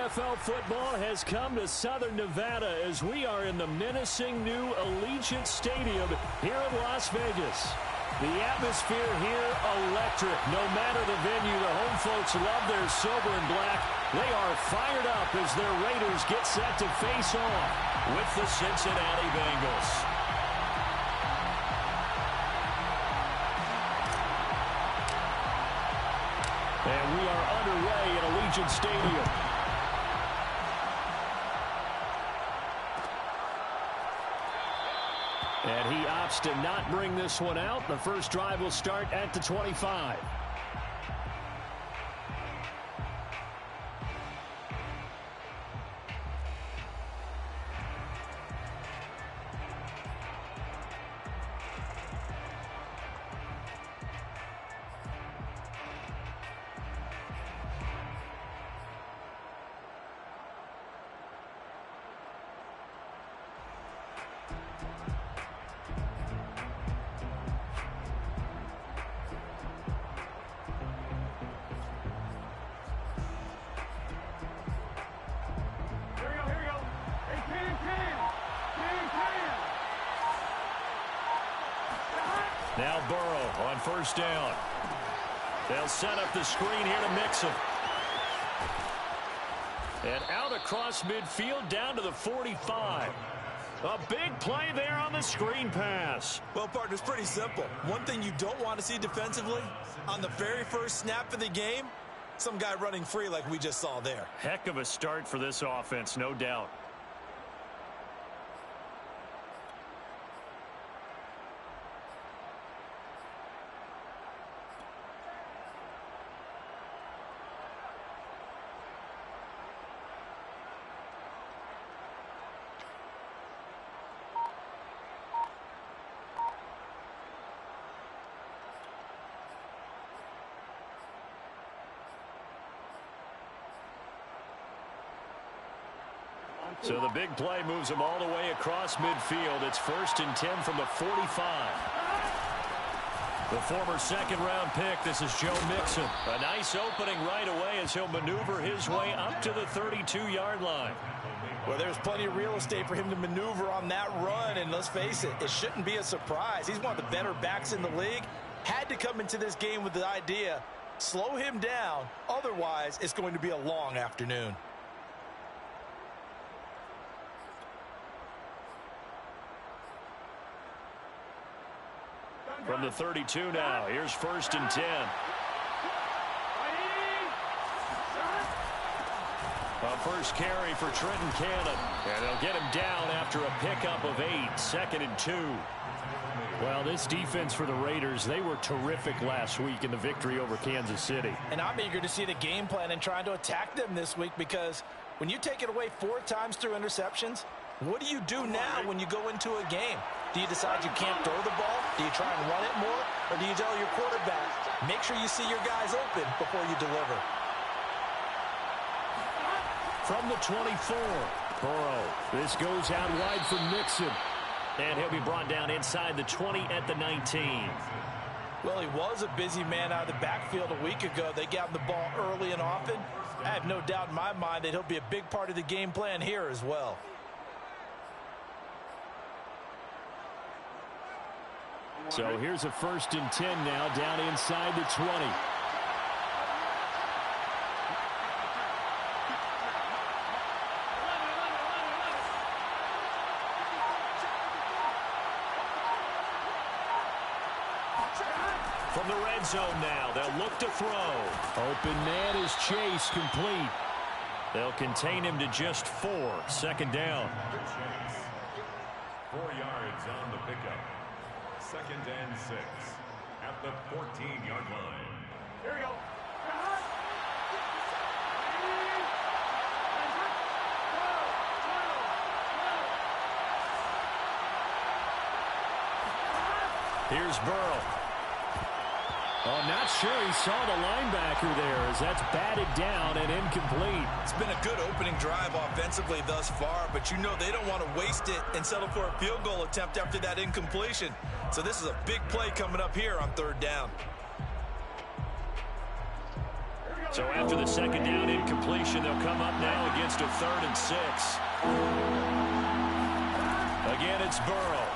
NFL football has come to Southern Nevada as we are in the menacing new Allegiant Stadium here in Las Vegas. The atmosphere here, electric. No matter the venue, the home folks love their silver and black. They are fired up as their Raiders get set to face off with the Cincinnati Bengals. And we are underway at Allegiant Stadium. And he opts to not bring this one out. The first drive will start at the 25. Now Burrow on first down. They'll set up the screen here to Mixon. And out across midfield down to the 45. A big play there on the screen pass. Well, partner, it's pretty simple. One thing you don't want to see defensively, on the very first snap of the game, some guy running free like we just saw there. Heck of a start for this offense, no doubt. So the big play moves him all the way across midfield. It's 1st and 10 from the 45. The former second-round pick, this is Joe Mixon. A nice opening right away as he'll maneuver his way up to the 32-yard line. Well, there's plenty of real estate for him to maneuver on that run, and let's face it, it shouldn't be a surprise. He's one of the better backs in the league. Had to come into this game with the idea, slow him down, otherwise it's going to be a long afternoon. From the 32 now, here's 1st and 10. A first carry for Trenton Cannon. And they'll get him down after a pickup of 8, 2nd and 2. Well, this defense for the Raiders, they were terrific last week in the victory over Kansas City. And I'm eager to see the game plan and trying to attack them this week, because when you take it away 4 times through interceptions, what do you do now when you go into a game? Do you decide you can't throw the ball? Do you try and run it more? Or do you tell your quarterback, make sure you see your guys open before you deliver? From the 24, Burrow. This goes out wide for Mixon. And he'll be brought down inside the 20 at the 19. Well, he was a busy man out of the backfield a week ago. They got him the ball early and often. I have no doubt in my mind that he'll be a big part of the game plan here as well. So here's a 1st and 10 now down inside the 20. From the red zone now, they'll look to throw. Open man is Chase, complete. They'll contain him to just 4, 2nd down. 4 yards on the pickup. 2nd and 6 at the 14-yard line. Here we go. Here's Burrow. Oh, not sure he saw the linebacker there as that's batted down and incomplete. It's been a good opening drive offensively thus far, but you know they don't want to waste it and settle for a field goal attempt after that incompletion. So this is a big play coming up here on 3rd down. So after the second down incompletion, they'll come up now against a 3rd and 6. Again, it's Burrow.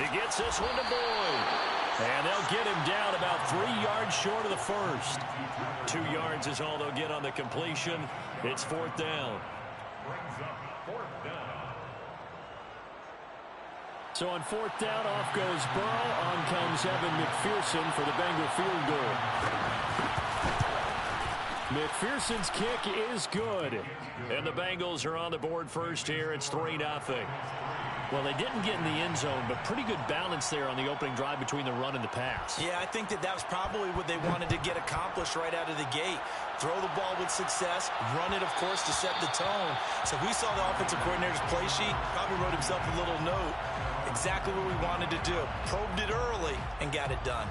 He gets this one to Boyd. And they'll get him down about 3 yards short of the first. 2 yards is all they'll get on the completion. It's 4th down. Brings up 4th down. So on 4th down, off goes Burrow. On comes Evan McPherson for the Bengal field goal. McPherson's kick is good. And the Bengals are on the board first here. It's 3-0. Well, they didn't get in the end zone, but pretty good balance there on the opening drive between the run and the pass. Yeah, I think that was probably what they wanted to get accomplished right out of the gate. Throw the ball with success, run it, of course, to set the tone. So we saw the offensive coordinator's play sheet, probably wrote himself a little note, exactly what we wanted to do. Probed it early and got it done.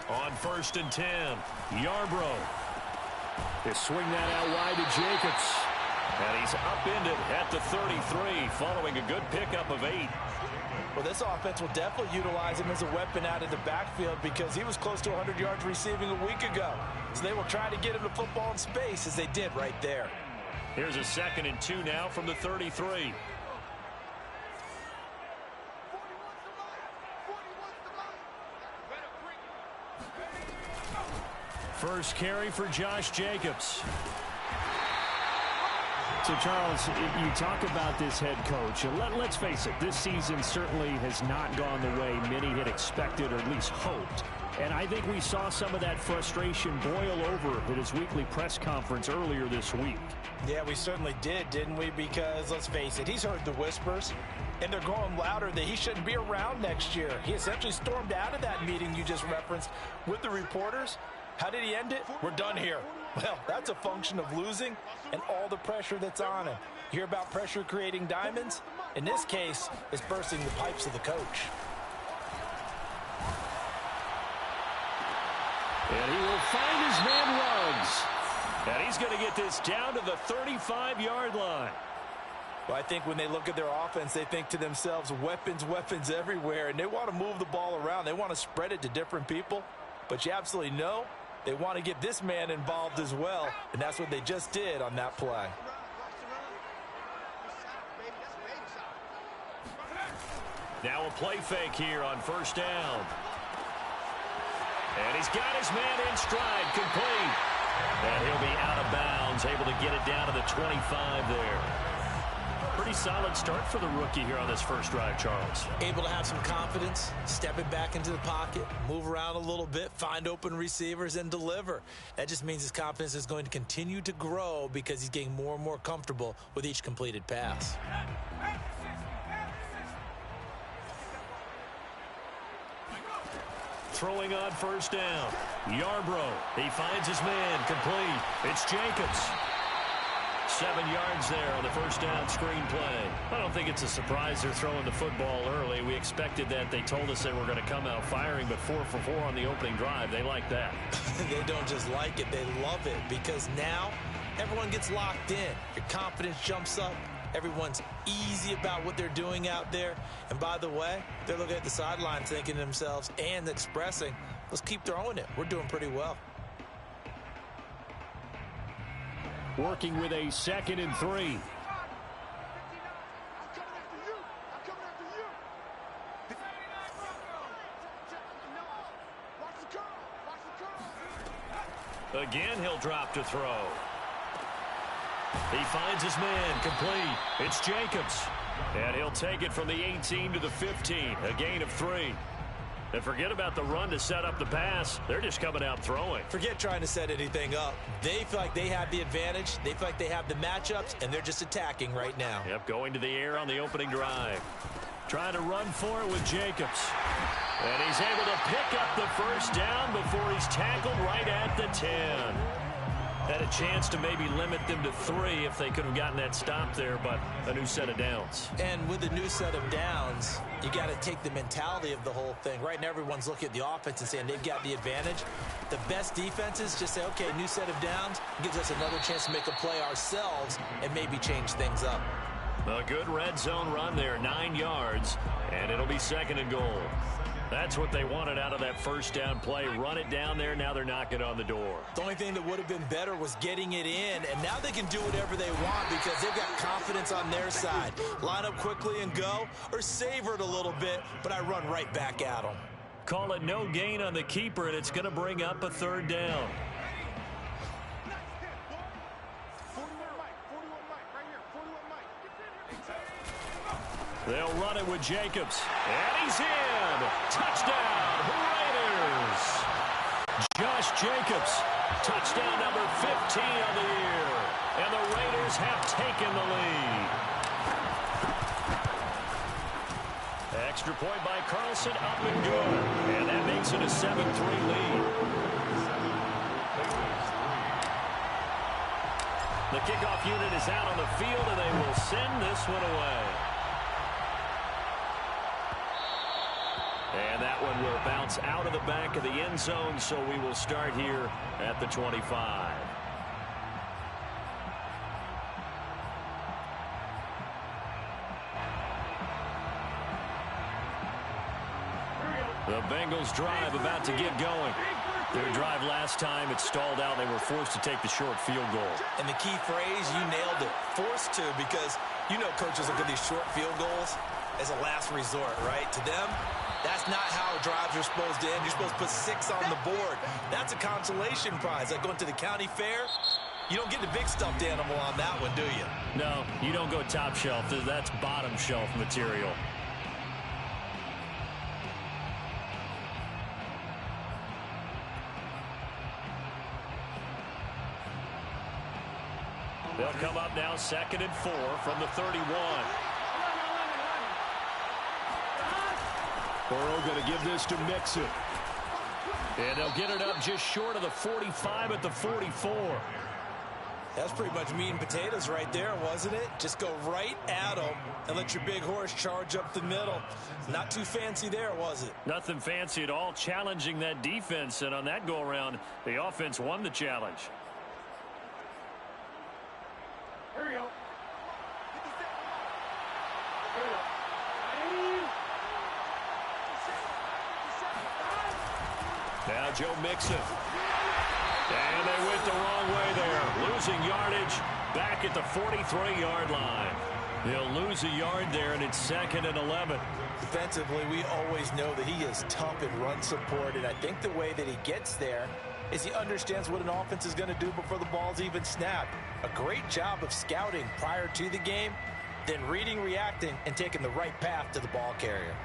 On 1st and 10, Yarbrough. They swing that out wide to Jacobs. And he's upended at the 33 following a good pickup of 8. Well, this offense will definitely utilize him as a weapon out of the backfield because he was close to 100 yards receiving a week ago. So they will try to get him the football in space as they did right there. Here's a 2nd and 2 now from the 33. First carry for Josh Jacobs. So, Charles, you talk about this head coach. Let's face it, this season certainly has not gone the way many had expected or at least hoped. And I think we saw some of that frustration boil over at his weekly press conference earlier this week. Yeah, we certainly did, didn't we? Because, let's face it, he's heard the whispers, and they're growing louder that he shouldn't be around next year. He essentially stormed out of that meeting you just referenced with the reporters. How did he end it? We're done here. Well, that's a function of losing and all the pressure that's on him. You hear about pressure creating diamonds? In this case, it's bursting the pipes of the coach. And he will find his man Ruggs. And he's going to get this down to the 35-yard line. Well, I think when they look at their offense, they think to themselves, weapons, weapons everywhere. And they want to move the ball around. They want to spread it to different people. But you absolutely know they want to get this man involved as well. And that's what they just did on that play. Now a play fake here on 1st down. And he's got his man in stride, complete. And he'll be out of bounds, able to get it down to the 25 there. Pretty solid start for the rookie here on this first drive, Charles. Able to have some confidence, stepping back into the pocket, move around a little bit, find open receivers, and deliver. That just means his confidence is going to continue to grow because he's getting more and more comfortable with each completed pass. Throwing on 1st down. Yarbrough. He finds his man, complete. It's Jacobs. 7 yards there on the 1st down screen play. I don't think it's a surprise they're throwing the football early. We expected that. They told us they were going to come out firing, but 4 for 4 on the opening drive. They like that. They don't just like it, they love it, because now everyone gets locked in. Your confidence jumps up. Everyone's easy about what they're doing out there. And by the way, they're looking at the sideline thinking to themselves and expressing, let's keep throwing it. We're doing pretty well. Working with a 2nd and 3. Again, he'll drop to throw. He finds his man, complete. It's Jacobs. And he'll take it from the 18 to the 15, a gain of 3. And forget about the run to set up the pass. They're just coming out throwing. Forget trying to set anything up. They feel like they have the advantage. They feel like they have the matchups, and they're just attacking right now. Yep, going to the air on the opening drive. Trying to run for it with Jacobs. And he's able to pick up the 1st down before he's tackled right at the 10. Had a chance to maybe limit them to 3 if they could have gotten that stop there, but a new set of downs. And with a new set of downs, you got to take the mentality of the whole thing. Right now, everyone's looking at the offense and saying they've got the advantage. The best defenses just say, okay, new set of downs gives us another chance to make a play ourselves and maybe change things up. A good red zone run there, 9 yards, and it'll be 2nd and goal. That's what they wanted out of that first down play. Run it down there. Now they're knocking on the door. The only thing that would have been better was getting it in, and now they can do whatever they want because they've got confidence on their side. Line up quickly and go, or savor it a little bit, but I run right back at them. Call it no gain on the keeper, and it's going to bring up a 3rd down. They'll run it with Jacobs. And he's in. Touchdown, Raiders. Josh Jacobs. Touchdown number 15 of the year. And the Raiders have taken the lead. Extra point by Carlson, up and good. And that makes it a 7-3 lead. The kickoff unit is out on the field, and they will send this one away. And that one will bounce out of the back of the end zone, so we will start here at the 25. The Bengals drive about to get going. Their drive last time, it stalled out. They were forced to take the short field goal. And the key phrase, you nailed it, forced to, because you know coaches look at these short field goals as a last resort, right? To them, that's not how drives are supposed to end. You're supposed to put 6 on the board. That's a consolation prize. Like going to the county fair, you don't get the big stuffed animal on that one, do you? No, you don't go top shelf. That's bottom shelf material. They'll come up now 2nd and 4 from the 31. Burrow going to give this to Mixon. And they'll get it up just short of the 45 at the 44. That's pretty much meat and potatoes right there, wasn't it? Just go right at them and let your big horse charge up the middle. Not too fancy there, was it? Nothing fancy at all, challenging that defense. And on that go-around, the offense won the challenge. Here we go. Now Joe Mixon. And they went the wrong way there. Losing yardage back at the 43-yard line. They'll lose a yard there, and it's 2nd and 11. Defensively, we always know that he is tough in run support, and I think the way that he gets there is he understands what an offense is going to do before the ball's even snapped. A great job of scouting prior to the game, then reading, reacting, and taking the right path to the ball carrier.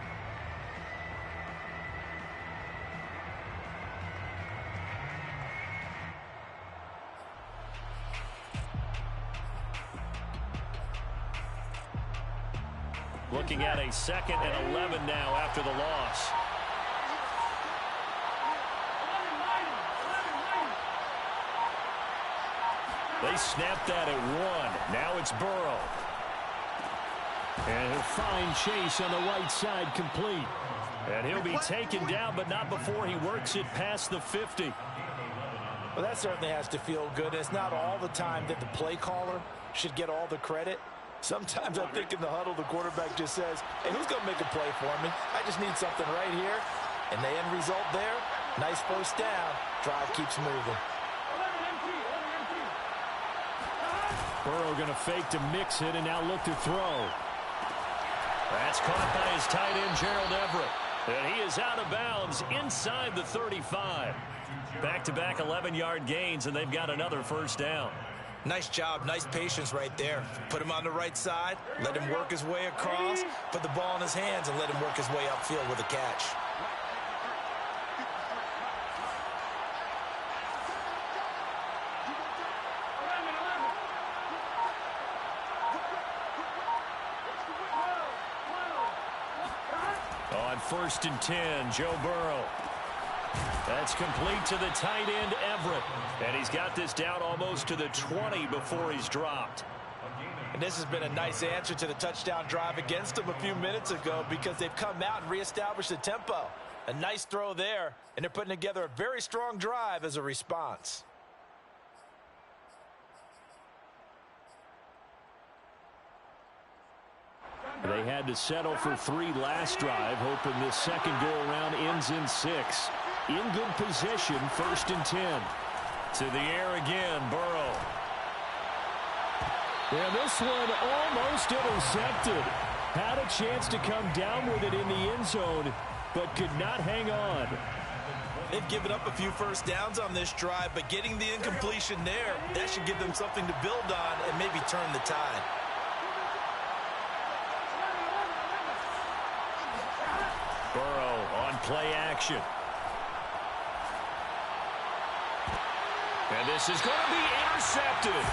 Looking at a 2nd and 11 now after the loss. They snapped that at 1. Now it's Burrow. And he'll find Chase on the right side, complete. And he'll be taken down, but not before he works it past the 50. Well, that certainly has to feel good. It's not all the time that the play caller should get all the credit. Sometimes I think in the huddle, the quarterback just says, hey, who's going to make a play for me? I just need something right here. And the end result there, nice first down. Drive keeps moving. Burrow going to fake to mix it and now look to throw. That's caught by his tight end, Gerald Everett. And he is out of bounds inside the 35. Back-to-back 11-yard gains, and they've got another first down. Nice job, nice patience right there. Put him on the right side, let him work his way across, put the ball in his hands, and let him work his way upfield with a catch. On 1st and 10, Joe Burrow. That's complete to the tight end, Everett. And he's got this down almost to the 20 before he's dropped. And this has been a nice answer to the touchdown drive against them a few minutes ago because they've come out and reestablished the tempo. A nice throw there, and they're putting together a very strong drive as a response. They had to settle for 3 last drive, hoping this second go-around ends in 6. In good position, 1st and 10. To the air again, Burrow. Yeah, this one almost intercepted. Had a chance to come down with it in the end zone, but could not hang on. They've given up a few first downs on this drive, but getting the incompletion there, that should give them something to build on and maybe turn the tide. Burrow on play action. And this is going to be intercepted.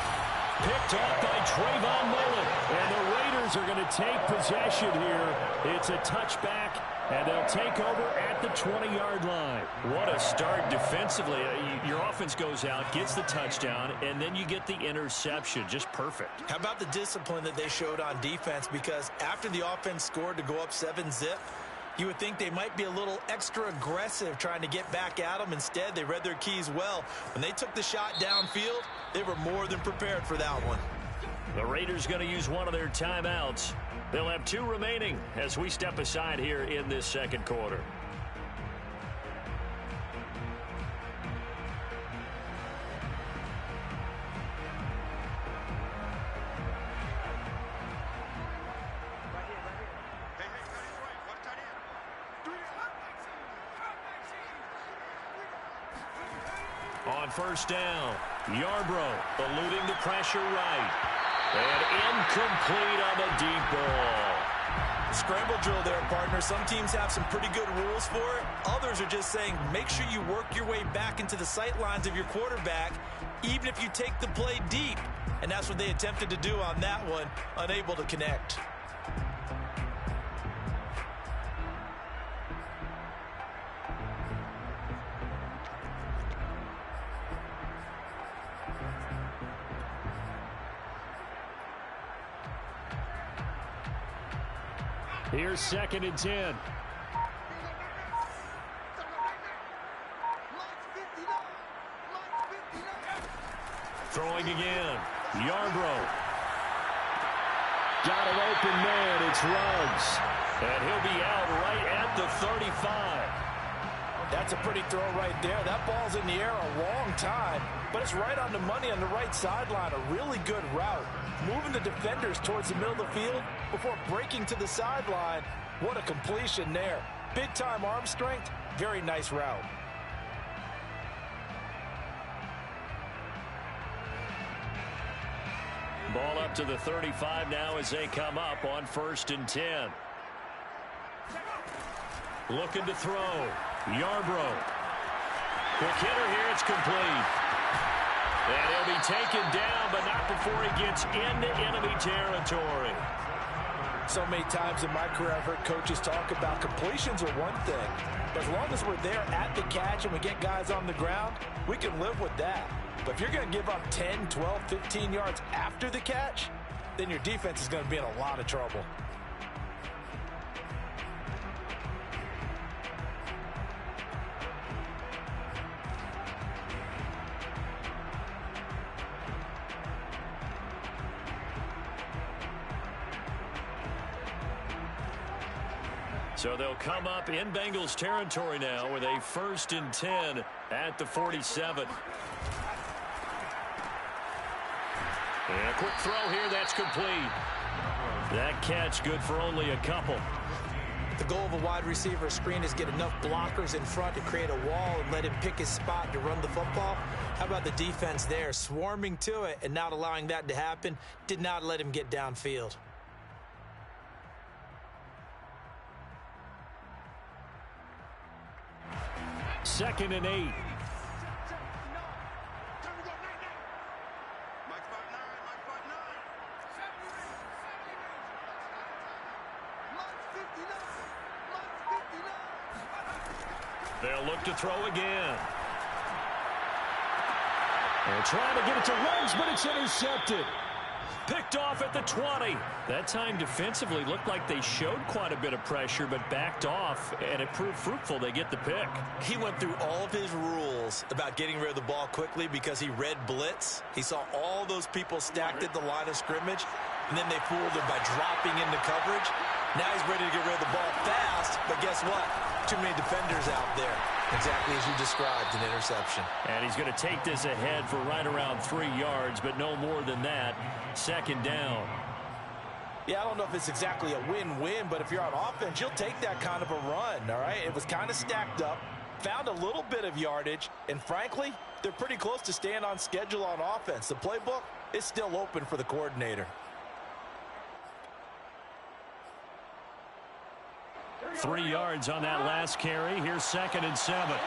Picked off by Trayvon Mullen. And the Raiders are going to take possession here. It's a touchback, and they'll take over at the 20-yard line. What a start defensively. Your offense goes out, gets the touchdown, and then you get the interception. Just perfect. How about the discipline that they showed on defense? Because after the offense scored to go up 7-zip, you would think they might be a little extra aggressive trying to get back at them. Instead, they read their keys well. When they took the shot downfield, they were more than prepared for that one. The Raiders going to use one of their timeouts. They'll have 2 remaining as we step aside here in this second quarter. On first down, Yarbrough eluding the pressure right. And incomplete on the deep ball. Scramble drill there, partner. Some teams have some pretty good rules for it. Others are just saying make sure you work your way back into the sight lines of your quarterback, even if you take the play deep. And that's what they attempted to do on that one, unable to connect. Here's 2nd and 10. Throwing again. Yarbrough. Got an open man. It's Ruggs. And he'll be out right at the 35. That's a pretty throw right there. That ball's in the air a long time, but it's right on the money on the right sideline. A really good route. Moving the defenders towards the middle of the field before breaking to the sideline. What a completion there. Big-time arm strength. Very nice route. Ball up to the 35 now as they come up on 1st and 10. Looking to throw. Yarbrough. Quick hitter here. It's complete. And he'll be taken down, but not before he gets into enemy territory. So many times in my career I've heard coaches talk about completions are one thing, but as long as we're there at the catch and we get guys on the ground, we can live with that. But if you're going to give up 10, 12, 15 yards after the catch, then your defense is going to be in a lot of trouble. So they'll come up in Bengals territory now with a 1st and 10 at the 47. And a quick throw here, that's complete. That catch good for only a couple. The goal of a wide receiver screen is get enough blockers in front to create a wall and let him pick his spot to run the football. How about the defense there, swarming to it and not allowing that to happen? Did not let him get downfield. Second and 8. They'll look to throw again. They're trying to get it to Ruggs, but it's intercepted. Picked off at the 20. That time defensively looked like they showed quite a bit of pressure, but backed off, and it proved fruitful. They get the pick. He went through all of his rules about getting rid of the ball quickly because he read blitz. He saw all those people stacked at the line of scrimmage, and then they fooled him by dropping into coverage. Now he's ready to get rid of the ball fast, but guess what? Too many defenders out there. Exactly as you described, an interception. And he's going to take this ahead for right around 3 yards, but no more than that. Second down. Yeah, I don't know if it's exactly a win-win, but if you're on offense, you'll take that kind of a run, all right? It was kind of stacked up, found a little bit of yardage, and frankly, they're pretty close to staying on schedule on offense. The playbook is still open for the coordinator. 3 yards on that last carry. Here's 2nd and 7.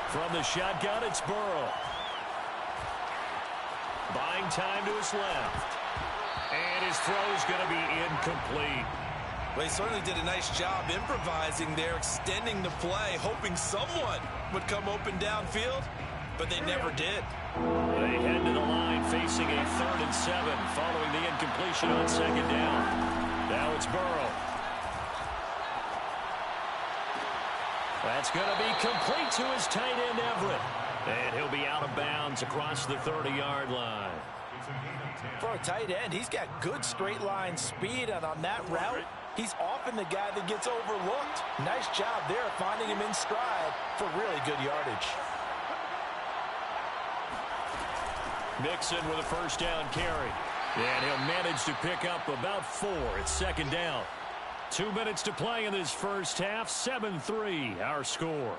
From the shotgun, it's Burrow. Buying time to his left. And his throw is going to be incomplete. Well, he certainly did a nice job improvising there, extending the play, hoping someone would come open downfield, but they never did. They head to the line facing a 3rd and 7 following the incompletion on 2nd down. Now it's Burrow. That's going to be complete to his tight end, Everett. And he'll be out of bounds across the 30-yard line. For a tight end, he's got good straight line speed, and on that route, he's often the guy that gets overlooked. Nice job there finding him in stride for really good yardage. Mixon with a 1st down carry. And he'll manage to pick up about 4. It's 2nd down. 2 minutes to play in this first half. 7-3 our score.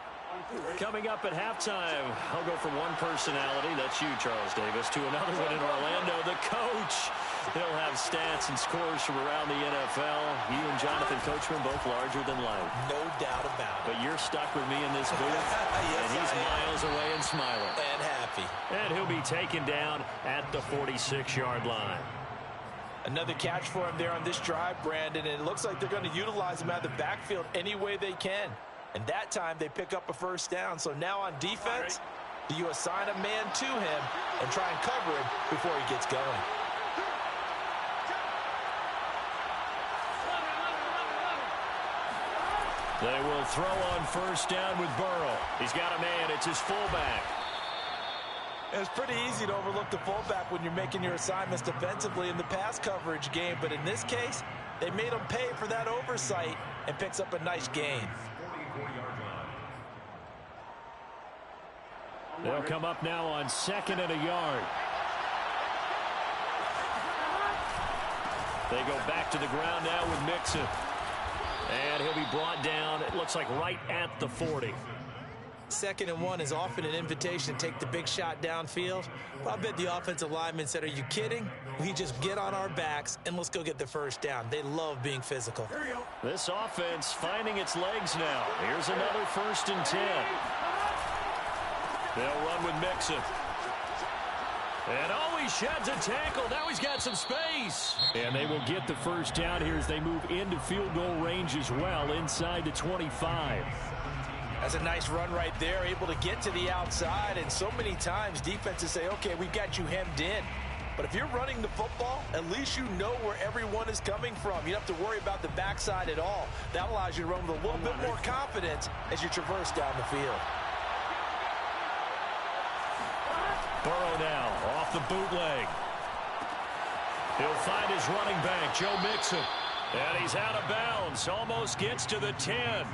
Coming up at halftime, I'll go from one personality, that's you, Charles Davis, to another one in Orlando, the coach. He'll have stats and scores from around the NFL. You and Jonathan Coachman both larger than life. No doubt about it. But you're stuck with me in this booth, yes, and he's miles away and smiling. And happy. And he'll be taken down at the 46-yard line. Another catch for him there on this drive, Brandon, and it looks like they're going to utilize him out of the backfield any way they can. And that time they pick up a 1st down. So now on defense, do you assign a man to him and try and cover him before he gets going? They will throw on 1st down with Burrow. He's got a man. It's his fullback. It's pretty easy to overlook the fullback when you're making your assignments defensively in the pass coverage game. But in this case, they made him pay for that oversight and picks up a nice gain. They'll come up now on 2nd and a yard. They go back to the ground now with Mixon. And he'll be brought down, it looks like right at the 40. 2nd and 1 is often an invitation to take the big shot downfield. But I bet the offensive lineman said, are you kidding? We just get on our backs and let's go get the 1st down. They love being physical. This offense finding its legs now. Here's another 1st and 10. They'll run with Mixon. And oh, he sheds a tackle. Now he's got some space. And they will get the 1st down here as they move into field goal range as well, inside the 25. That's a nice run right there, able to get to the outside. And so many times defenses say, okay, we've got you hemmed in. But if you're running the football, at least you know where everyone is coming from. You don't have to worry about the backside at all. That allows you to run with a little bit more confidence as you traverse down the field. Burrow now off the bootleg. He'll find his running back, Joe Mixon. And he's out of bounds. Almost gets to the 10.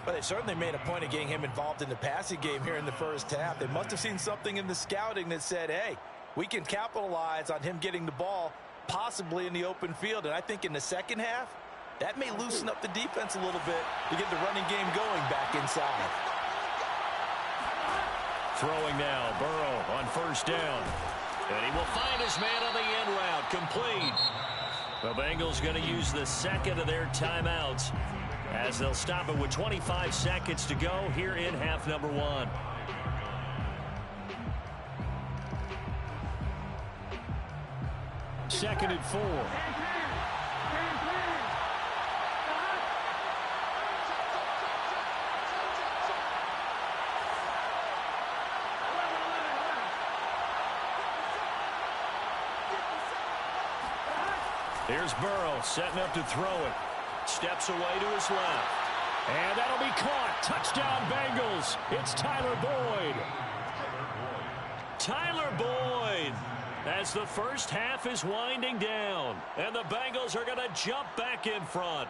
Well, they certainly made a point of getting him involved in the passing game here in the first half. They must have seen something in the scouting that said, hey, we can capitalize on him getting the ball possibly in the open field. And I think in the second half, that may loosen up the defense a little bit to get the running game going back inside. Throwing now, Burrow on 1st down. And he will find his man on the end route, complete. The Bengals going to use the 2nd of their timeouts as they'll stop it with 25 seconds to go here in half number 1. 2nd and 4. Here's Burrow setting up to throw it. Steps away to his left. And that'll be caught. Touchdown Bengals. It's Tyler Boyd. Tyler Boyd, as the first half is winding down. And the Bengals are going to jump back in front.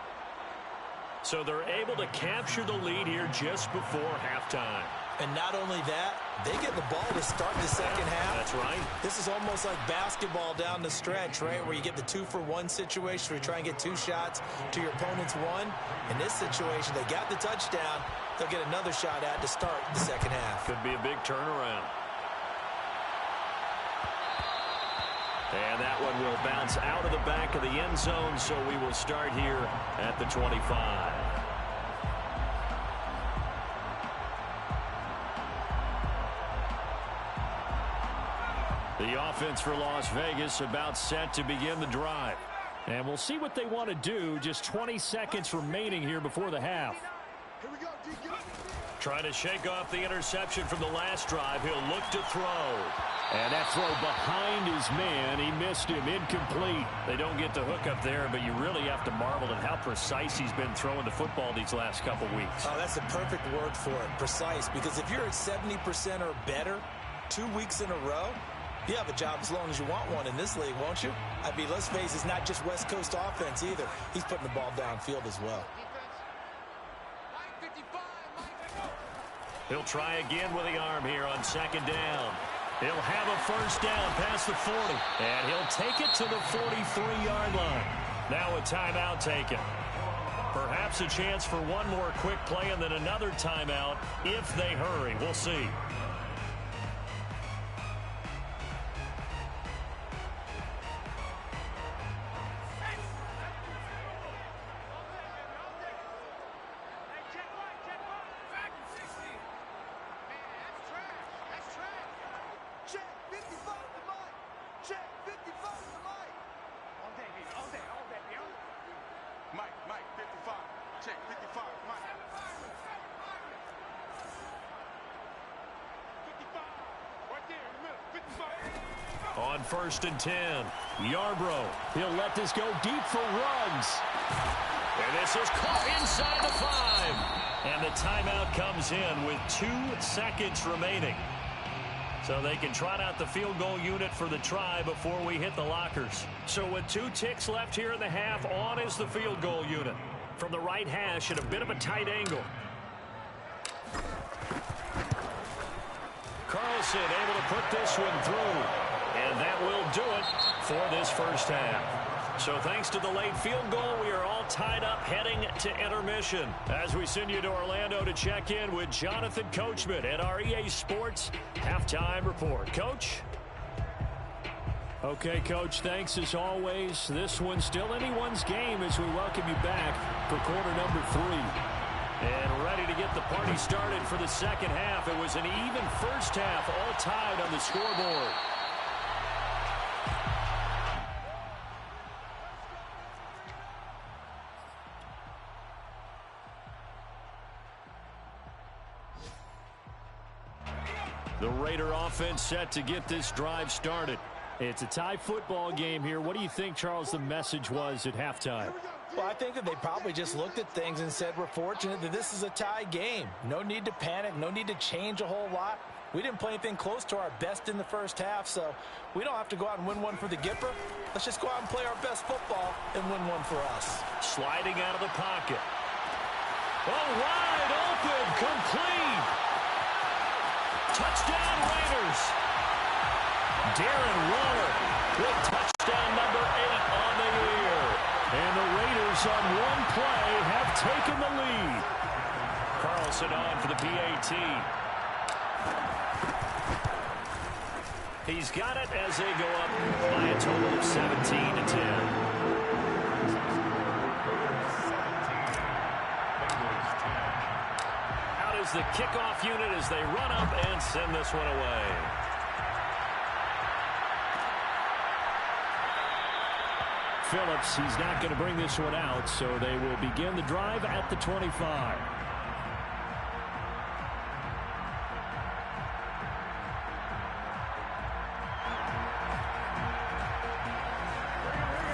So they're able to capture the lead here just before halftime. And not only that, they get the ball to start the second half. That's right. This is almost like basketball down the stretch, right, where you get the 2-for-1 situation where you try and get 2 shots to your opponent's 1. In this situation, they got the touchdown. They'll get another shot at to start the second half. Could be a big turnaround. And that one will bounce out of the back of the end zone, so we will start here at the 25. The offense for Las Vegas about set to begin the drive. And we'll see what they want to do. Just 20 seconds remaining here before the half. Here we go, Trying to shake off the interception from the last drive. He'll look to throw. And that throw behind his man. He missed him. Incomplete. They don't get the hook up there, but you really have to marvel at how precise he's been throwing the football these last couple weeks. Oh, that's a perfect word for it, precise. Because if you're at 70% or better 2 weeks in a row, you have a job as long as you want one in this league, won't you? I mean, let's face it, it's not just West Coast offense either. He's putting the ball downfield as well. He'll try again with the arm here on 2nd down. He'll have a first down past the 40. And he'll take it to the 43-yard line. Now a timeout taken. Perhaps a chance for one more quick play and then another timeout if they hurry. We'll see. On 1st and 10, Yarbrough. He'll let this go deep for Ruggs. And this is caught inside the 5. And the timeout comes in with 2 seconds remaining. So they can trot out the field goal unit for the try before we hit the lockers. So with 2 ticks left here in the half, on is the field goal unit. From the right hash at a bit of a tight angle. Carlson able to put this one through. And that will do it for this first half. So thanks to the late field goal, we are all tied up heading to intermission. As we send you to Orlando to check in with Jonathan Coachman at our EA Sports Halftime Report. Coach? Okay, Coach, thanks as always. This one's still anyone's game as we welcome you back for quarter number 3. And ready to get the party started for the second half. It was an even first half, all tied on the scoreboard. The Raider offense set to get this drive started. It's a tie football game here. What do you think, Charles, the message was at halftime? Well, I think that they probably just looked at things and said, we're fortunate that this is a tie game. No need to panic. No need to change a whole lot. We didn't play anything close to our best in the first half, so we don't have to go out and win one for the Gipper. Let's just go out and play our best football and win one for us. Sliding out of the pocket. Oh, wide open, complete. Touchdown Raiders. Darren Waller with touchdown number 8 on the year. And the Raiders on one play have taken the lead. Carlson on for the PAT. He's got it as they go up by a total of 17-10. The kickoff unit as they run up and send this one away. Phillips. He's not going to bring this one out, so they will begin the drive at the 25.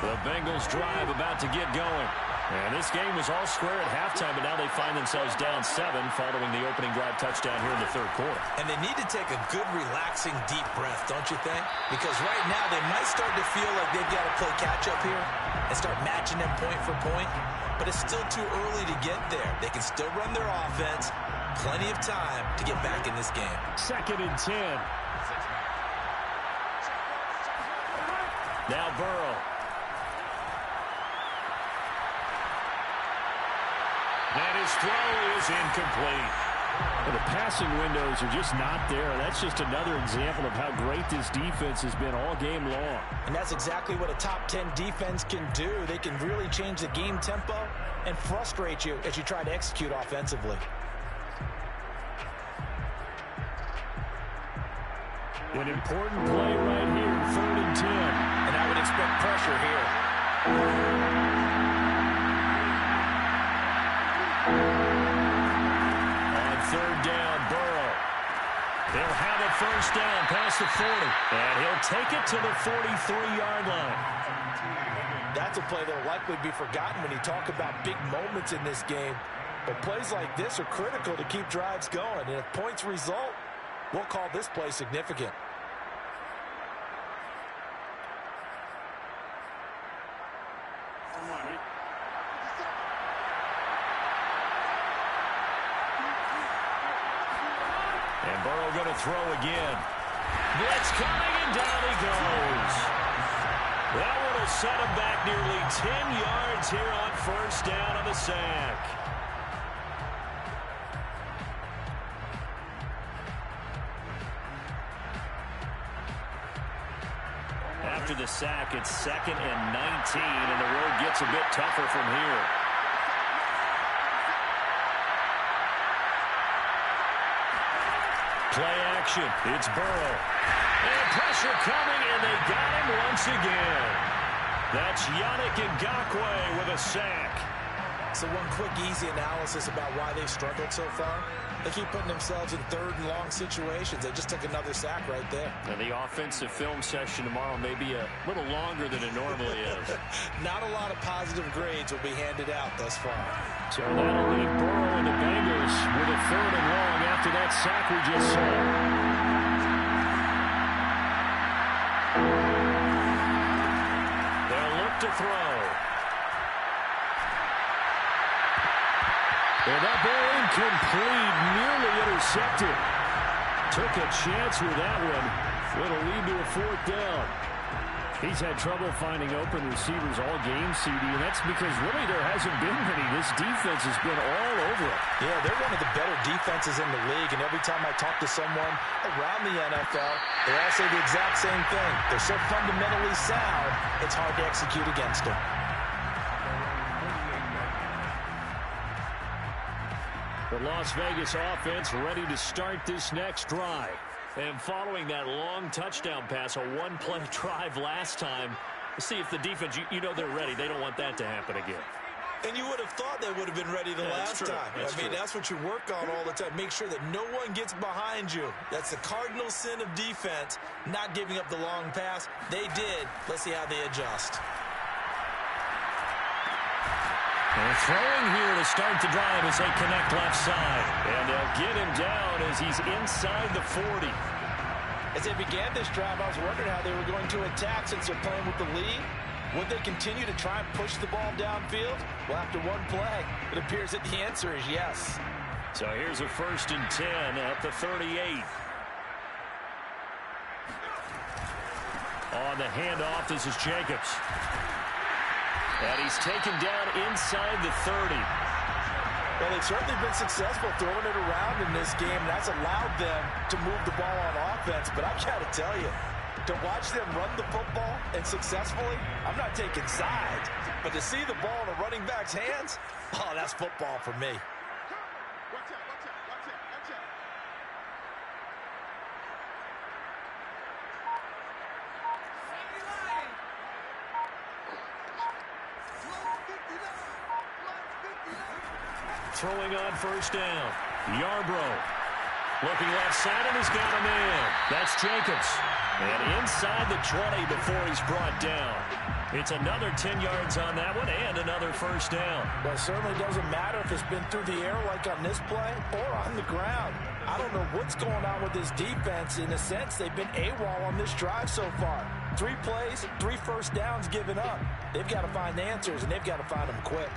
The Bengals drive about to get going. And this game was all square at halftime, but now they find themselves down 7 following the opening drive touchdown here in the third quarter. And they need to take a good, relaxing, deep breath, don't you think? Because right now they might start to feel like they've got to play catch-up here and start matching them point for point. But it's still too early to get there. They can still run their offense. Plenty of time to get back in this game. 2nd and 10. Now Burrow. And his throw is incomplete. Well, the passing windows are just not there. That's just another example of how great this defense has been all game long. And that's exactly what a top 10 defense can do. They can really change the game tempo and frustrate you as you try to execute offensively. An important play right here, 3rd and 10. And I would expect pressure here. On 3rd down, Burrow. They'll have a 1st down past the 40. And he'll take it to the 43-yard line. That's a play that will likely be forgotten when you talk about big moments in this game. But plays like this are critical to keep drives going. And if points result, we'll call this play significant. And Burrow going to throw again. Blitz coming, and down he goes. That one will set him back nearly 10 yards here on 1st down on the sack. After the sack, it's 2nd and 19, and the road gets a bit tougher from here. Play action. It's Burrow. And pressure coming, and they got him once again. That's Yannick Ngakoue with a sack. So one quick, easy analysis about why they've struggled so far. They keep putting themselves in 3rd and long situations. They just took another sack right there. And the offensive film session tomorrow may be a little longer than it normally is. Not a lot of positive grades will be handed out thus far. So that'll leave Burrow and the Bengals with a 3rd and long after that sack we just saw. They'll look to throw. And that ball incomplete, nearly intercepted. Took a chance with that one. It'll lead to a 4th down. He's had trouble finding open receivers all game, CD, and that's because really there hasn't been many. This defense has been all over it. Yeah, they're one of the better defenses in the league, and every time I talk to someone around the NFL, they all say the exact same thing. They're so fundamentally sound, it's hard to execute against them. The Las Vegas offense ready to start this next drive. And following that long touchdown pass, a one-play drive last time, see if the defense, you know they're ready. They don't want that to happen again. And you would have thought they would have been ready the last time. I mean, that's what you work on all the time. Make sure that no one gets behind you. That's the cardinal sin of defense, not giving up the long pass. They did. Let's see how they adjust. They're throwing here to start the drive as they connect left side. And they'll get him down as he's inside the 40. As they began this drive, I was wondering how they were going to attack since they're playing with the lead. Would they continue to try and push the ball downfield? Well, after one play, it appears that the answer is yes. So here's a 1st and 10 at the 38. On the handoff, this is Jacobs. And he's taken down inside the 30. Well, they've certainly been successful throwing it around in this game. And that's allowed them to move the ball on offense. But I've got to tell you, to watch them run the football and successfully, I'm not taking sides. But to see the ball in a running back's hands, oh, that's football for me. throwing on first down. Yarbrough looking left side, and he's got a man. That's Jacobs. And inside the 20 before he's brought down. It's another 10 yards on that one and another first down. Well, it certainly doesn't matter if it's been through the air like on this play or on the ground. I don't know what's going on with this defense. In a sense, they've been AWOL on this drive so far. 3 plays, 3 first downs given up. They've got to find answers, and they've got to find them quick.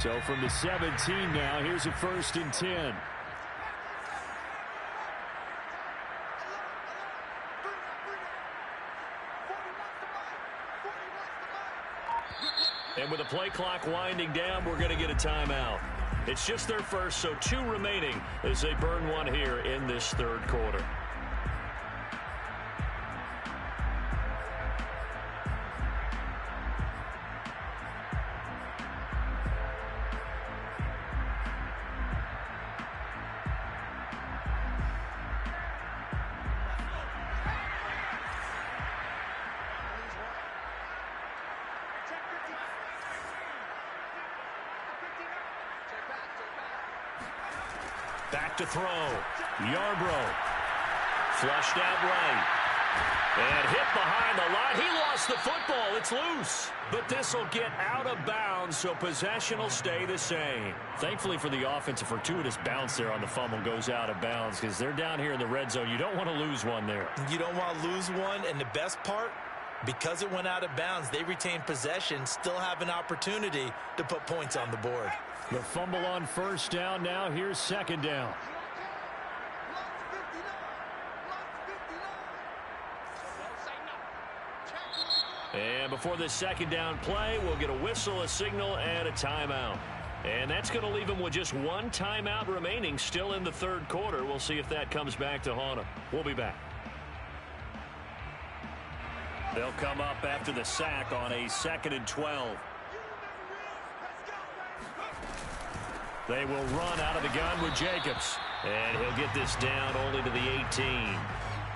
So from the 17 now, here's a 1st and 10. And with the play clock winding down, we're going to get a timeout. It's just their first, so 2 remaining as they burn one here in this 3rd quarter. Back to throw. Yarbrough. Flushed out right. And hit behind the line. He lost the football. It's loose. But this will get out of bounds, so possession will stay the same. Thankfully for the offense, a fortuitous bounce there on the fumble goes out of bounds because they're down here in the red zone. You don't want to lose one there. You don't want to lose one, and the best part, because it went out of bounds, they retain possession, still have an opportunity to put points on the board. The fumble on first down now. Here's 2nd down. And before this 2nd down play, we'll get a whistle, a signal, and a timeout. And that's going to leave them with just 1 timeout remaining still in the 3rd quarter. We'll see if that comes back to haunt them. We'll be back. They'll come up after the sack on a 2nd and 12. They will run out of the gun with Jacobs. And he'll get this down only to the 18.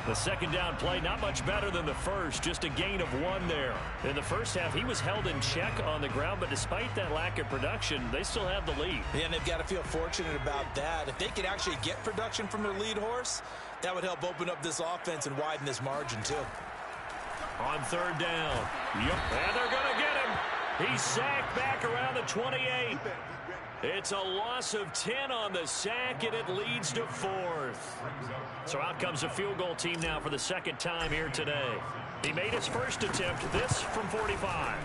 The 2nd down play, not much better than the first, just a gain of 1 there. In the first half, he was held in check on the ground, but despite that lack of production, they still have the lead. Yeah, and they've got to feel fortunate about that. If they could actually get production from their lead horse, that would help open up this offense and widen this margin, too. On 3rd down. Yep. And they're going to get him. He's sacked back around the 28. It's a loss of 10 on the sack, and it leads to 4th. So out comes a field goal team now for the 2nd time here today. He made his first attempt, this from 45.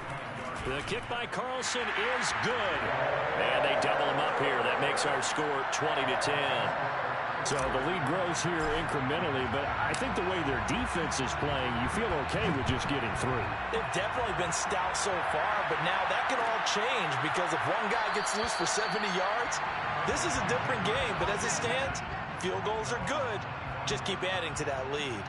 The kick by Carlson is good. And they double him up here. That makes our score 20-10. So the lead grows here incrementally, but I think the way their defense is playing, you feel okay with just getting through. They've definitely been stout so far, but now that can all change because if one guy gets loose for 70 yards, this is a different game. But as it stands, field goals are good. Just keep adding to that lead.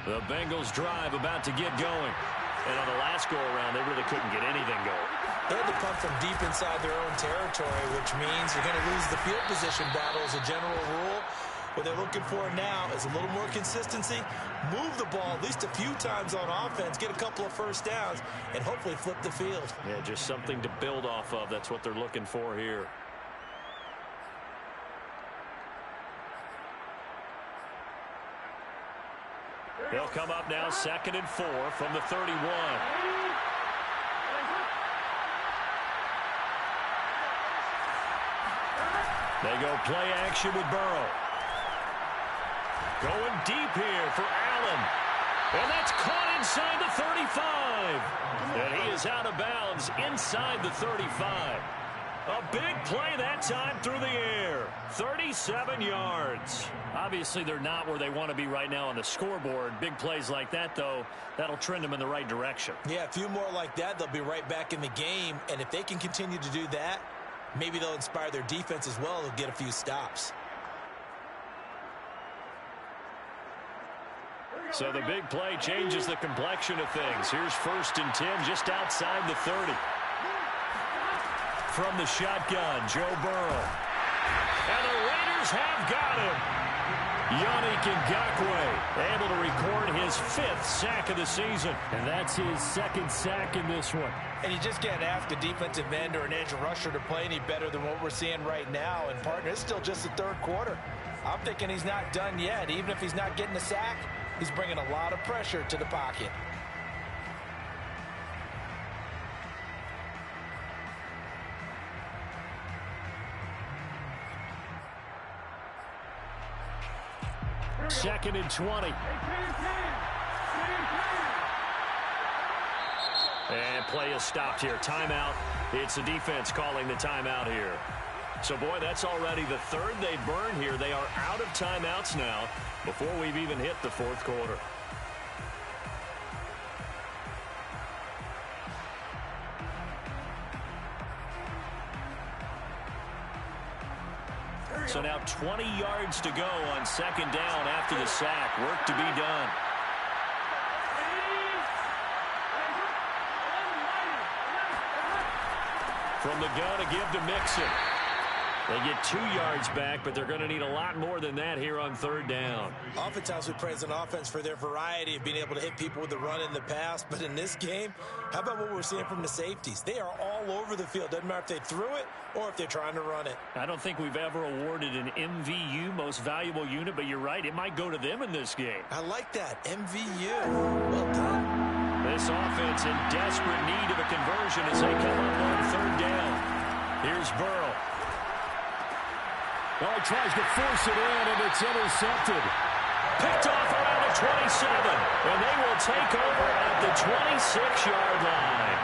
The Bengals drive about to get going. And on the last go-around, they really couldn't get anything going. They had to come from deep inside their own territory, which means you're going to lose the field position battle as a general rule. What they're looking for now is a little more consistency, move the ball at least a few times on offense, get a couple of first downs, and hopefully flip the field. Yeah, just something to build off of. That's what they're looking for here. They'll come up now 2nd and 4 from the 31. They go play action with Burrow. Going deep here for Allen. And that's caught inside the 35. And he is out of bounds inside the 35. A big play that time through the air. 37 yards. Obviously, they're not where they want to be right now on the scoreboard. Big plays like that, though, that'll trend them in the right direction. Yeah, a few more like that, they'll be right back in the game. And if they can continue to do that, maybe they'll inspire their defense as well. They'll get a few stops. So the big play changes the complexion of things. Here's 1st and 10 just outside the 30. From the shotgun, Joe Burrow. And the Raiders have got him. Yannick Ngakoue able to record his 5th sack of the season. And that's his 2nd sack in this one. And you just can't ask a defensive end or an edge rusher to play any better than what we're seeing right now. And, partner, it's still just the 3rd quarter. I'm thinking he's not done yet. Even if he's not getting a sack, he's bringing a lot of pressure to the pocket. Second and 20. And play is stopped here. Timeout. It's the defense calling the timeout here. So, boy, that's already the 3rd they burned here. They are out of timeouts now before we've even hit the 4th quarter. So now 20 yards to go on 2nd down after the sack. Work to be done. From the gun to give to Mixon. They get 2 yards back, but they're going to need a lot more than that here on 3rd down. Oftentimes we praise an offense for their variety of being able to hit people with the run in the pass. But in this game, how about what we're seeing from the safeties? They are all over the field. Doesn't matter if they threw it or if they're trying to run it. I don't think we've ever awarded an MVU, most valuable unit, but you're right. It might go to them in this game. I like that. MVU. Well done. This offense in desperate need of a conversion as they come up on 3rd down. Here's Burrow. Oh, he tries to force it in, and it's intercepted. Picked off around the 27, and they will take over at the 26-yard line.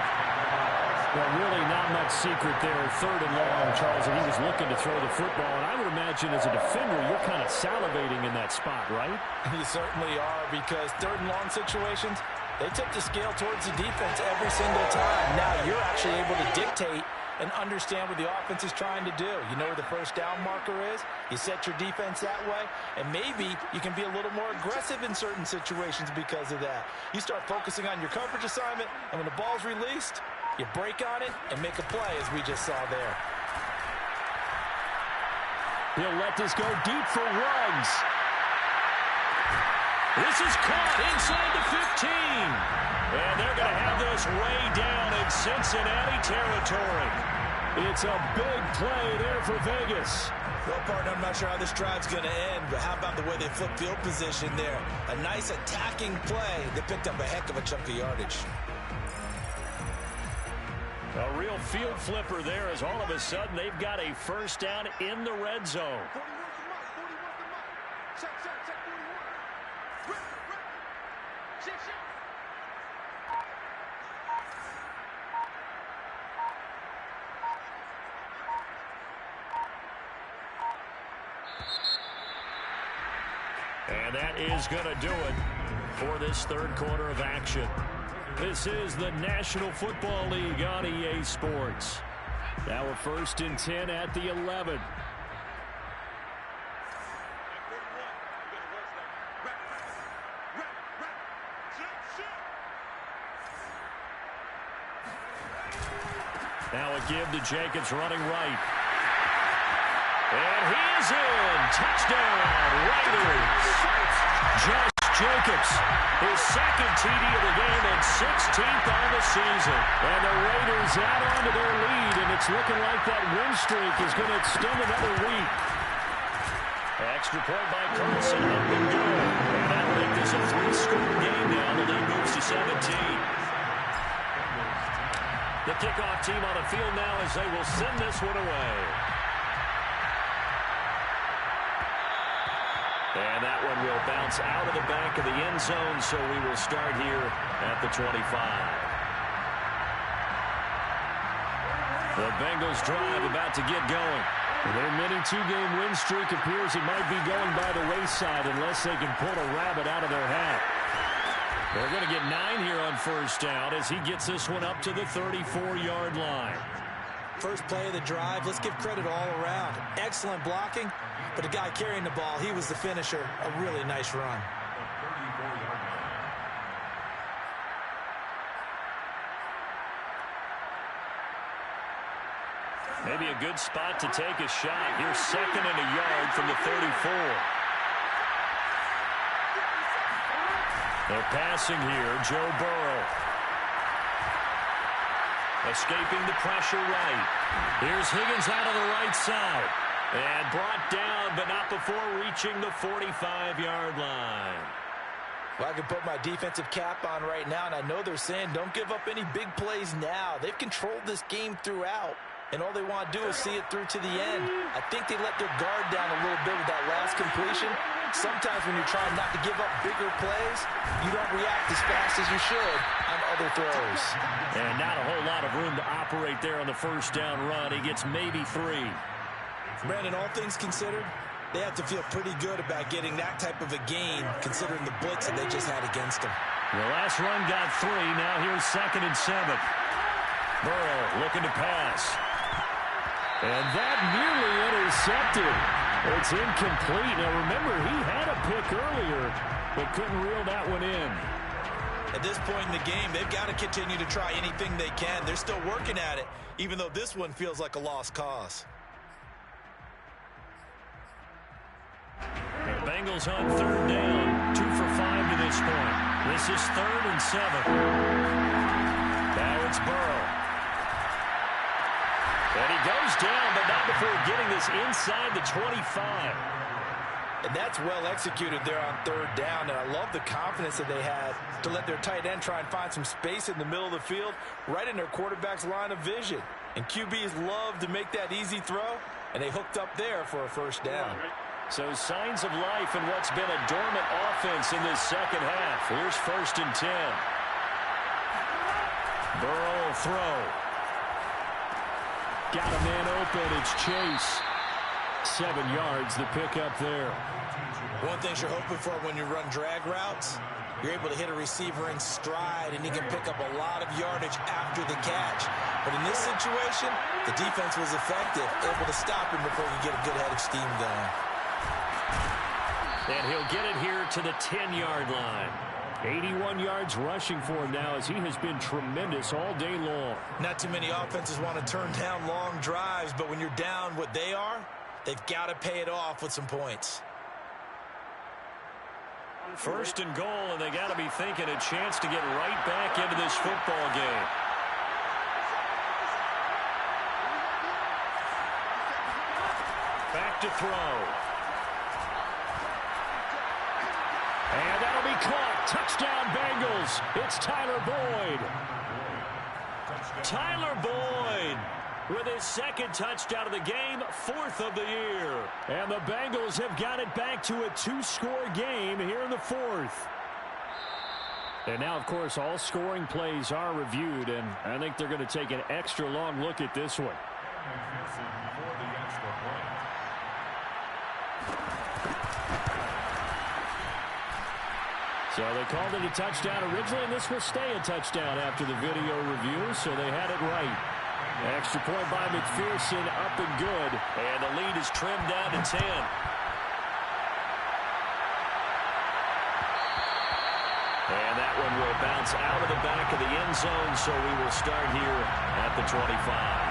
Well, really not much secret there. 3rd and long, Charles, and he was looking to throw the football. And I would imagine as a defender, you're kind of salivating in that spot, right? You certainly are, because 3rd and long situations, they tip the scale towards the defense every single time. Now you're actually able to dictate and understand what the offense is trying to do. You know where the 1st down marker is. You set your defense that way, and maybe you can be a little more aggressive in certain situations because of that. You start focusing on your coverage assignment, and when the ball's released, you break on it and make a play, as we just saw there. He'll let this go deep for Ruggs. This is caught inside the 15. And they're going to have this way down in Cincinnati territory. It's a big play there for Vegas. Well, partner, I'm not sure how this drive's going to end, but how about the way they flip field position there? A nice attacking play. They picked up a heck of a chunk of yardage. A real field flipper there as all of a sudden they've got a 1st down in the red zone. And that is going to do it for this 3rd quarter of action. This is the National Football League on EA Sports. Now a 1st and 10 at the 11. Now a give to Jacobs running right. And he is in. Touchdown, Raiders. Josh Jacobs, his 2nd TD of the game and 16th on the season. And the Raiders add on to their lead, and it's looking like that win streak is going to extend another week. Extra point by Carlson, up and go. And that'll make this a 3-score game now. The lead moves to 17. The kickoff team on the field now as they will send this one away. And that one will bounce out of the back of the end zone, so we will start here at the 25. The Bengals drive about to get going. Their mini 2-game win streak appears it might be going by the wayside unless they can pull a rabbit out of their hat. They're going to get 9 here on 1st down as he gets this one up to the 34-yard line. First play of the drive, let's give credit all around. Excellent blocking, but the guy carrying the ball, he was the finisher. A really nice run. Maybe a good spot to take a shot. Here's 2nd and a yard from the 34. They're passing here. Joe Burrow. Escaping the pressure right. Here's Higgins out of the right side. And brought down, but not before reaching the 45-yard line. Well, I can put my defensive cap on right now, and I know they're saying don't give up any big plays now. They've controlled this game throughout, and all they want to do is see it through to the end. I think they let their guard down a little bit with that last completion. Sometimes when you're trying not to give up bigger plays, you don't react as fast as you should on other throws. And not a whole lot of room to operate there on the first down run. He gets maybe 3. Brandon, all things considered, they have to feel pretty good about getting that type of a gain, considering the blitz that they just had against them. The last run got 3. Now here's 2nd and 7. Burrow looking to pass. And that nearly intercepted. It's incomplete. Now remember, he had a pick earlier, but couldn't reel that one in. At this point in the game, they've got to continue to try anything they can. They're still working at it, even though this one feels like a lost cause. The Bengals on 3rd down. 2 for 5 to this point. This is 3rd and 7. Now it's Burrow. And he goes down, but not before getting this inside the 25. And that's well executed there on 3rd down, and I love the confidence that they had to let their tight end try and find some space in the middle of the field, right in their quarterback's line of vision. And QBs love to make that easy throw, and they hooked up there for a first down. So signs of life in what's been a dormant offense in this second half. Here's 1st and 10. Burrow will throw. Got a man open. It's Chase. 7 yards, the pickup there. One thing you're hoping for when you run drag routes, you're able to hit a receiver in stride, and he can pick up a lot of yardage after the catch. But in this situation, the defense was effective, able to stop him before you get a good head of steam going. And he'll get it here to the 10-yard line. 81 yards rushing for him now as he has been tremendous all day long. Not too many offenses want to turn down long drives, but when you're down what they are, they've got to pay it off with some points. 1st and goal, and they got to be thinking a chance to get right back into this football game. Back to throw. And that'll be caught. Touchdown, Bengals. It's Tyler Boyd. Tyler Boyd with his 2nd touchdown of the game, 4th of the year. And the Bengals have got it back to a 2-score game here in the 4th. And now, of course, all scoring plays are reviewed, and I think they're going to take an extra long look at this one. So they called it a touchdown originally, and this will stay a touchdown after the video review, so they had it right. Extra point by McPherson, up and good, and the lead is trimmed down to 10. And that one will bounce out of the back of the end zone, so we will start here at the 25.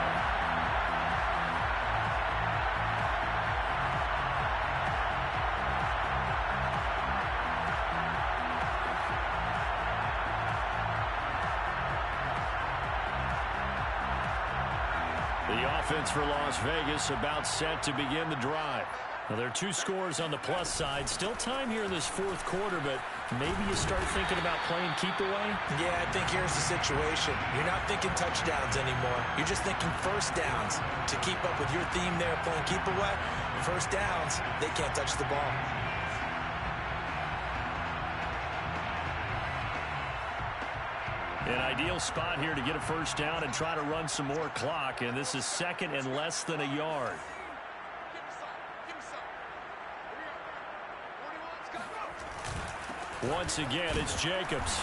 The offense for Las Vegas about set to begin the drive. Now, there are 2 scores on the plus side. Still time here in this 4th quarter, but maybe you start thinking about playing keep away? Yeah, I think here's the situation. You're not thinking touchdowns anymore. You're just thinking first downs. To keep up with your theme there, playing keep away, first downs, they can't touch the ball. An ideal spot here to get a first down and try to run some more clock, and this is 2nd and less than a yard. Once again, it's Jacobs.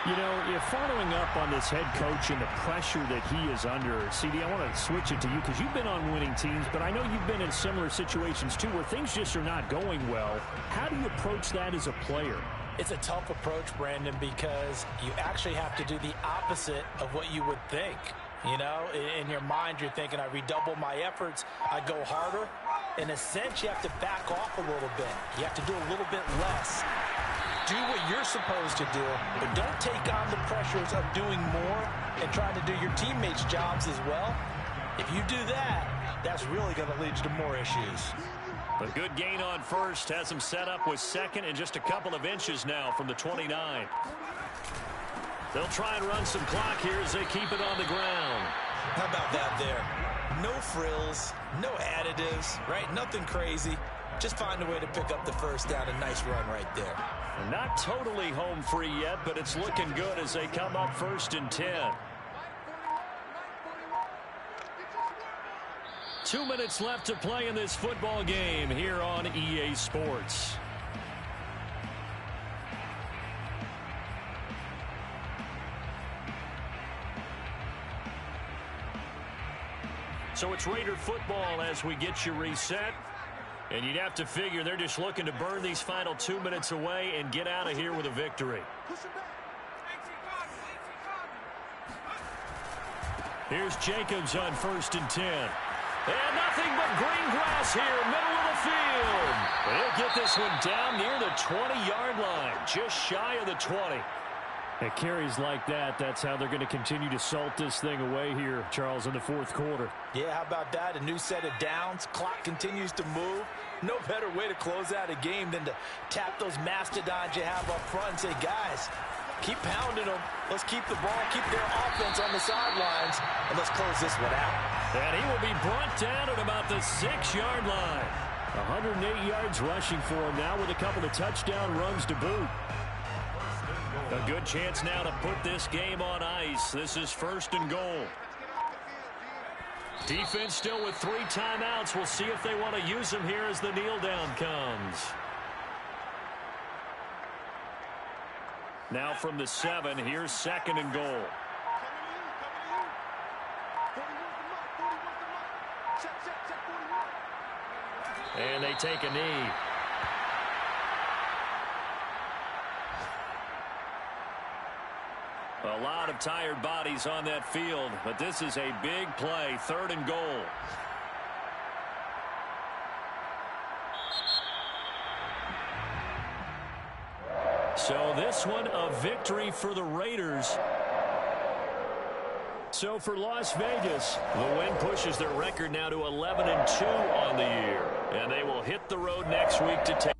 You know, you're following up on this head coach and the pressure that he is under. CD, I want to switch it to you because you've been on winning teams, but I know you've been in similar situations too where things just are not going well. How do you approach that as a player? It's a tough approach, Brandon, because you actually have to do the opposite of what you would think. You know, in your mind, you're thinking, I redouble my efforts, I go harder. In a sense, you have to back off a little bit. You have to do a little bit less. Do what you're supposed to do, but don't take on the pressures of doing more and trying to do your teammates' jobs as well. If you do that, that's really going to lead you to more issues. A good gain on first has him set up with second and just a couple of inches now from the 29. They'll try and run some clock here as they keep it on the ground. How about that there? No frills, no additives, right? Nothing crazy. Just find a way to pick up the first down. A nice run right there. Not totally home free yet, but it's looking good as they come up 1st and 10. 2 minutes left to play in this football game here on EA Sports. So it's Raider football as we get you reset. And you'd have to figure they're just looking to burn these final 2 minutes away and get out of here with a victory. Here's Jacobs on 1st and 10. And nothing but green grass here, middle of the field. They'll get this one down near the 20-yard line, just shy of the 20. At carries like that, that's how they're going to continue to salt this thing away here, Charles, in the 4th quarter. Yeah, how about that? A new set of downs. Clock continues to move. No better way to close out a game than to tap those mastodons you have up front and say, guys, keep pounding them. Let's keep the ball, keep their offense on the sidelines, and let's close this one out. And he will be brought down at about the 6-yard line. 108 yards rushing for him now with a couple of touchdown runs to boot. A good chance now to put this game on ice. This is 1st and goal. Defense still with 3 timeouts. We'll see if they want to use them here as the kneel down comes. Now from the 7, here's 2nd and goal. And they take a knee. A lot of tired bodies on that field, but this is a big play, 3rd and goal. So this one a victory for the Raiders. So for Las Vegas, the win pushes their record now to 11-2 on the year. And they will hit the road next week to take